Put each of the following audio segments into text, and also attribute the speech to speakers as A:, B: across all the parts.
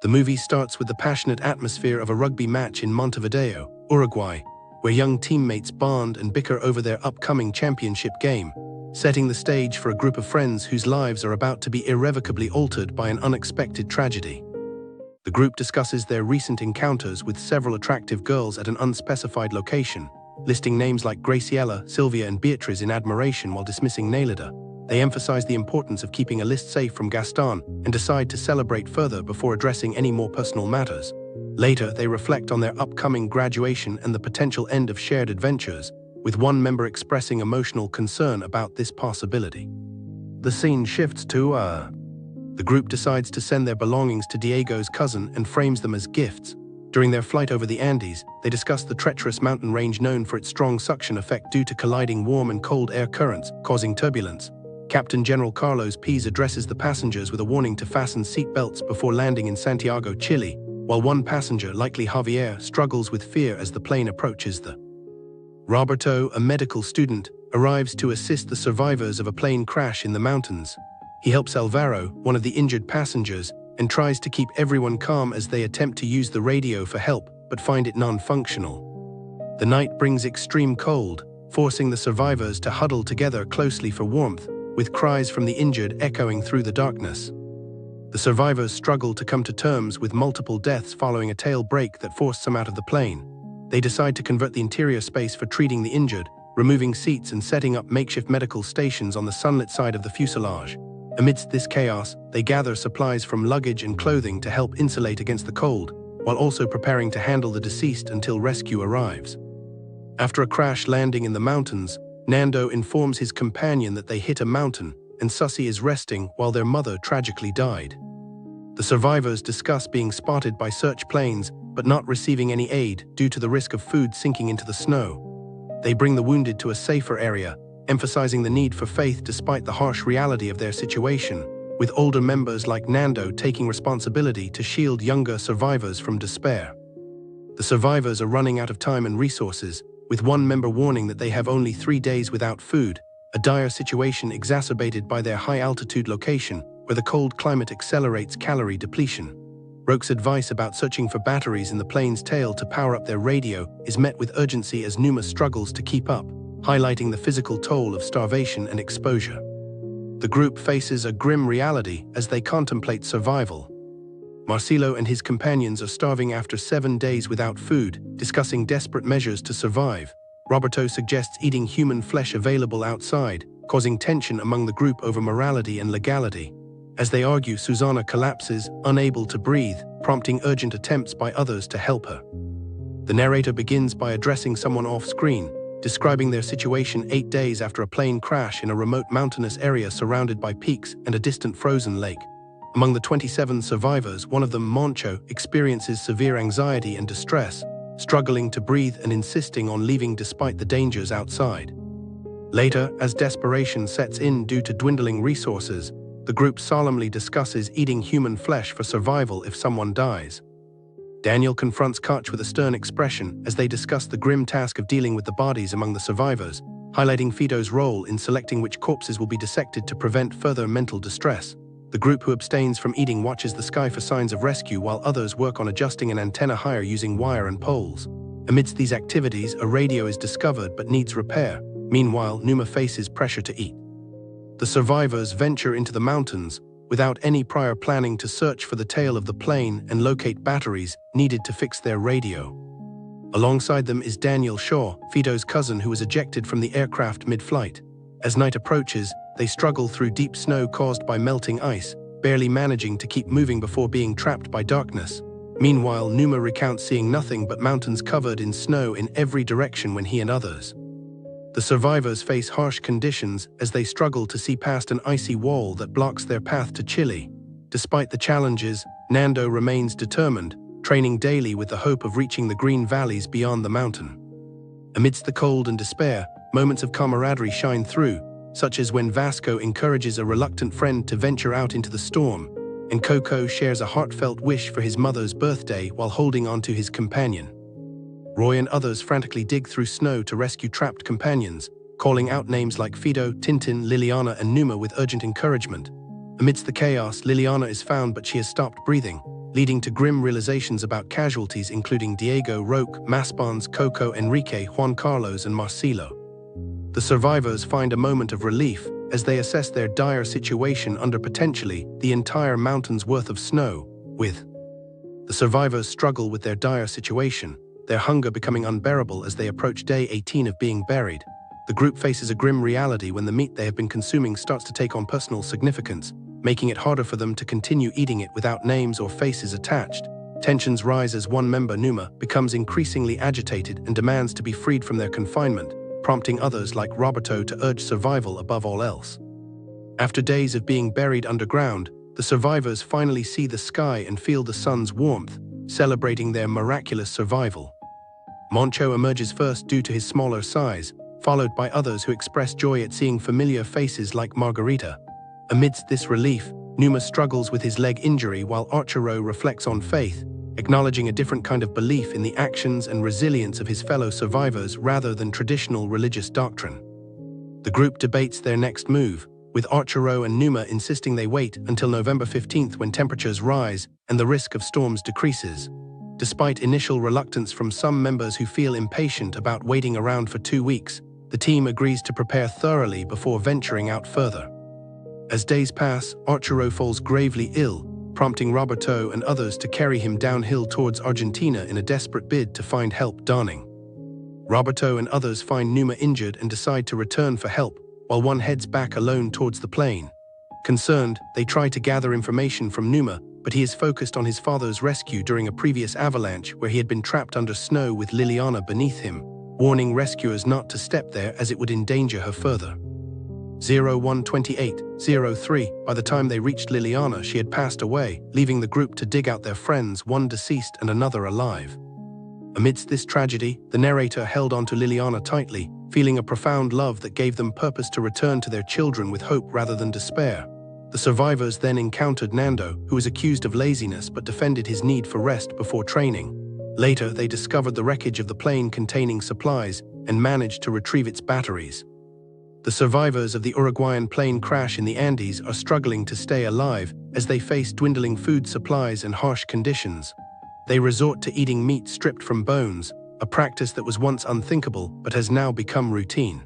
A: The movie starts with the passionate atmosphere of a rugby match in Montevideo, Uruguay, where young teammates bond and bicker over their upcoming championship game, setting the stage for a group of friends whose lives are about to be irrevocably altered by an unexpected tragedy. The group discusses their recent encounters with several attractive girls at an unspecified location, listing names like Graciela, Sylvia, and Beatriz in admiration while dismissing Nelida. They emphasize the importance of keeping a list safe from Gaston and decide to celebrate further before addressing any more personal matters. Later, they reflect on their upcoming graduation and the potential end of shared adventures, with one member expressing emotional concern about this possibility. The scene shifts to the group decides to send their belongings to Diego's cousin and frames them as gifts. During their flight over the Andes, they discuss the treacherous mountain range known for its strong suction effect due to colliding warm and cold air currents, causing turbulence. Captain General Carlos Pease addresses the passengers with a warning to fasten seat belts before landing in Santiago, Chile, while one passenger, likely Javier, struggles with fear as the plane approaches the. Roberto, a medical student, arrives to assist the survivors of a plane crash in the mountains. He helps Alvaro, one of the injured passengers, and tries to keep everyone calm as they attempt to use the radio for help, but find it non-functional. The night brings extreme cold, forcing the survivors to huddle together closely for warmth, with cries from the injured echoing through the darkness. The survivors struggle to come to terms with multiple deaths following a tail break that forced some out of the plane. They decide to convert the interior space for treating the injured, removing seats and setting up makeshift medical stations on the sunlit side of the fuselage. Amidst this chaos, they gather supplies from luggage and clothing to help insulate against the cold, while also preparing to handle the deceased until rescue arrives. After a crash landing in the mountains, Nando informs his companion that they hit a mountain, and Susie is resting while their mother tragically died. The survivors discuss being spotted by search planes, but not receiving any aid due to the risk of food sinking into the snow. They bring the wounded to a safer area, emphasizing the need for faith despite the harsh reality of their situation, with older members like Nando taking responsibility to shield younger survivors from despair. The survivors are running out of time and resources, with one member warning that they have only 3 days without food, a dire situation exacerbated by their high-altitude location, where the cold climate accelerates calorie depletion. Roque's advice about searching for batteries in the plane's tail to power up their radio is met with urgency as Numa struggles to keep up, highlighting the physical toll of starvation and exposure. The group faces a grim reality as they contemplate survival. Marcelo and his companions are starving after 7 days without food, discussing desperate measures to survive. Roberto suggests eating human flesh available outside, causing tension among the group over morality and legality. As they argue, Susana collapses, unable to breathe, prompting urgent attempts by others to help her. The narrator begins by addressing someone off-screen, describing their situation 8 days after a plane crash in a remote mountainous area surrounded by peaks and a distant frozen lake. Among the 27 survivors, one of them, Moncho, experiences severe anxiety and distress, struggling to breathe and insisting on leaving despite the dangers outside. Later, as desperation sets in due to dwindling resources, the group solemnly discusses eating human flesh for survival if someone dies. Daniel confronts Koch with a stern expression as they discuss the grim task of dealing with the bodies among the survivors, highlighting Fido's role in selecting which corpses will be dissected to prevent further mental distress. The group who abstains from eating watches the sky for signs of rescue while others work on adjusting an antenna higher using wire and poles. Amidst these activities, a radio is discovered but needs repair. Meanwhile, Numa faces pressure to eat. The survivors venture into the mountains without any prior planning to search for the tail of the plane and locate batteries needed to fix their radio. Alongside them is Daniel Shaw, Fido's cousin who was ejected from the aircraft mid-flight. As night approaches, they struggle through deep snow caused by melting ice, barely managing to keep moving before being trapped by darkness. Meanwhile, Numa recounts seeing nothing but mountains covered in snow in every direction when he and others. The survivors face harsh conditions as they struggle to see past an icy wall that blocks their path to Chile. Despite the challenges, Nando remains determined, training daily with the hope of reaching the green valleys beyond the mountain. Amidst the cold and despair, moments of camaraderie shine through, such as when Vasco encourages a reluctant friend to venture out into the storm, and Coco shares a heartfelt wish for his mother's birthday while holding on to his companion. Roy and others frantically dig through snow to rescue trapped companions, calling out names like Fido, Tintin, Liliana, and Numa with urgent encouragement. Amidst the chaos, Liliana is found but she has stopped breathing, leading to grim realizations about casualties including Diego, Roque, Maspons, Coco, Enrique, Juan Carlos, and Marcelo. The survivors find a moment of relief as they assess their dire situation under potentially the entire mountain's worth of snow, with the survivors struggle with their dire situation, their hunger becoming unbearable as they approach day 18 of being buried. The group faces a grim reality when the meat they have been consuming starts to take on personal significance, making it harder for them to continue eating it without names or faces attached. Tensions rise as one member, Numa, becomes increasingly agitated and demands to be freed from their confinement, prompting others like Roberto to urge survival above all else. After days of being buried underground, the survivors finally see the sky and feel the sun's warmth, celebrating their miraculous survival. Moncho emerges first due to his smaller size, followed by others who express joy at seeing familiar faces like Margarita. Amidst this relief, Numa struggles with his leg injury while Archero reflects on faith, acknowledging a different kind of belief in the actions and resilience of his fellow survivors rather than traditional religious doctrine. The group debates their next move, with Archero and Numa insisting they wait until November 15th when temperatures rise and the risk of storms decreases. Despite initial reluctance from some members who feel impatient about waiting around for 2 weeks, the team agrees to prepare thoroughly before venturing out further. As days pass, Archero falls gravely ill, prompting Roberto and others to carry him downhill towards Argentina in a desperate bid to find help dawning. Roberto and others find Numa injured and decide to return for help, while one heads back alone towards the plane. Concerned, they try to gather information from Numa, but he is focused on his father's rescue during a previous avalanche where he had been trapped under snow with Liliana beneath him, warning rescuers not to step there as it would endanger her further. 012803. By the time they reached Liliana, she had passed away, leaving the group to dig out their friends, one deceased and another alive. Amidst this tragedy, the narrator held on to Liliana tightly, feeling a profound love that gave them purpose to return to their children with hope rather than despair. The survivors then encountered Nando, who was accused of laziness but defended his need for rest before training. Later, they discovered the wreckage of the plane containing supplies and managed to retrieve its batteries. The survivors of the Uruguayan plane crash in the Andes are struggling to stay alive as they face dwindling food supplies and harsh conditions. They resort to eating meat stripped from bones, a practice that was once unthinkable but has now become routine.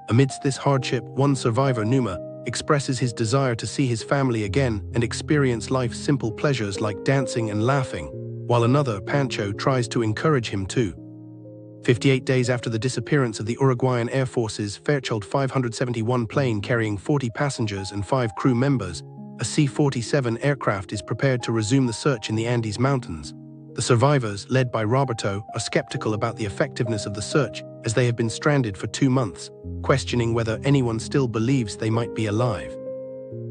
A: Amidst this hardship, one survivor, Numa, expresses his desire to see his family again and experience life's simple pleasures like dancing and laughing, while another, Pancho, tries to encourage him too. 58 days after the disappearance of the Uruguayan Air Force's Fairchild 571 plane carrying 40 passengers and 5 crew members, a C-47 aircraft is prepared to resume the search in the Andes Mountains. The survivors, led by Roberto, are skeptical about the effectiveness of the search as they have been stranded for 2 months, questioning whether anyone still believes they might be alive.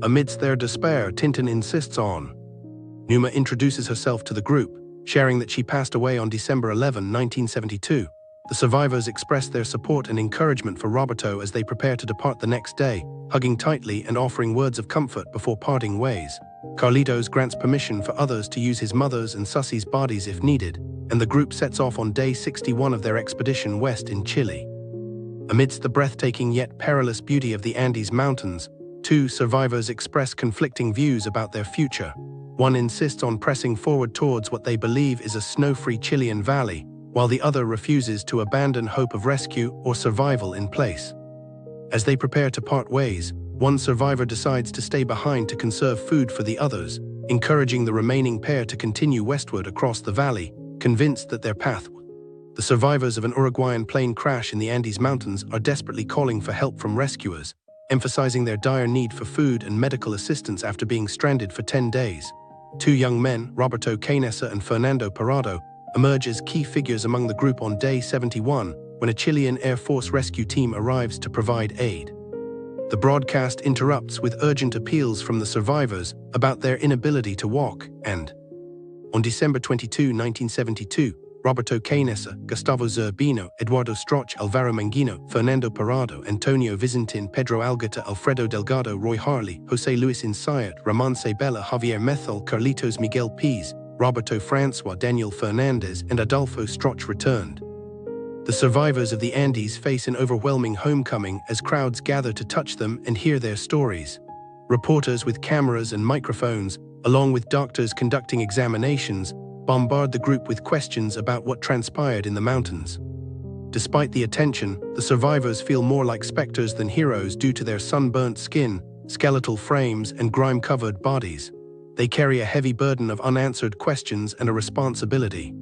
A: Amidst their despair, Tintin insists on. Numa introduces herself to the group, sharing that she passed away on December 11, 1972. The survivors express their support and encouragement for Roberto as they prepare to depart the next day, hugging tightly and offering words of comfort before parting ways. Carlitos grants permission for others to use his mother's and Sussie's bodies if needed, and the group sets off on day 61 of their expedition west in Chile. Amidst the breathtaking yet perilous beauty of the Andes Mountains, 2 survivors express conflicting views about their future. One insists on pressing forward towards what they believe is a snow-free Chilean valley, while the other refuses to abandon hope of rescue or survival in place. As they prepare to part ways, one survivor decides to stay behind to conserve food for the others, encouraging the remaining pair to continue westward across the valley, convinced that their path. The survivors of an Uruguayan plane crash in the Andes Mountains are desperately calling for help from rescuers, emphasizing their dire need for food and medical assistance after being stranded for 10 days. 2 young men, Roberto Canessa and Fernando Parado, emerge as key figures among the group on day 71 when a Chilean Air Force rescue team arrives to provide aid. The broadcast interrupts with urgent appeals from the survivors about their inability to walk, and on December 22, 1972, Roberto Canessa, Gustavo Zerbino, Eduardo Stroch, Alvaro Mangino, Fernando Parado, Antonio Vicentin, Pedro Algata, Alfredo Delgado, Roy Harley, José Luis Insayat, Ramon Sabella, Javier Methel, Carlitos Miguel Piz, Roberto Francois, Daniel Fernandez, and Adolfo Stroch returned. The survivors of the Andes face an overwhelming homecoming as crowds gather to touch them and hear their stories. Reporters with cameras and microphones along with doctors conducting examinations, bombard the group with questions about what transpired in the mountains. Despite the attention, the survivors feel more like specters than heroes due to their sunburnt skin, skeletal frames, and grime-covered bodies. They carry a heavy burden of unanswered questions and a responsibility.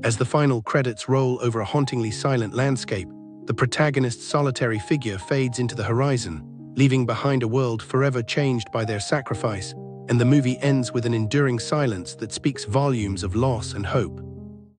A: As the final credits roll over a hauntingly silent landscape, the protagonist's solitary figure fades into the horizon, leaving behind a world forever changed by their sacrifice, and the movie ends with an enduring silence that speaks volumes of loss and hope.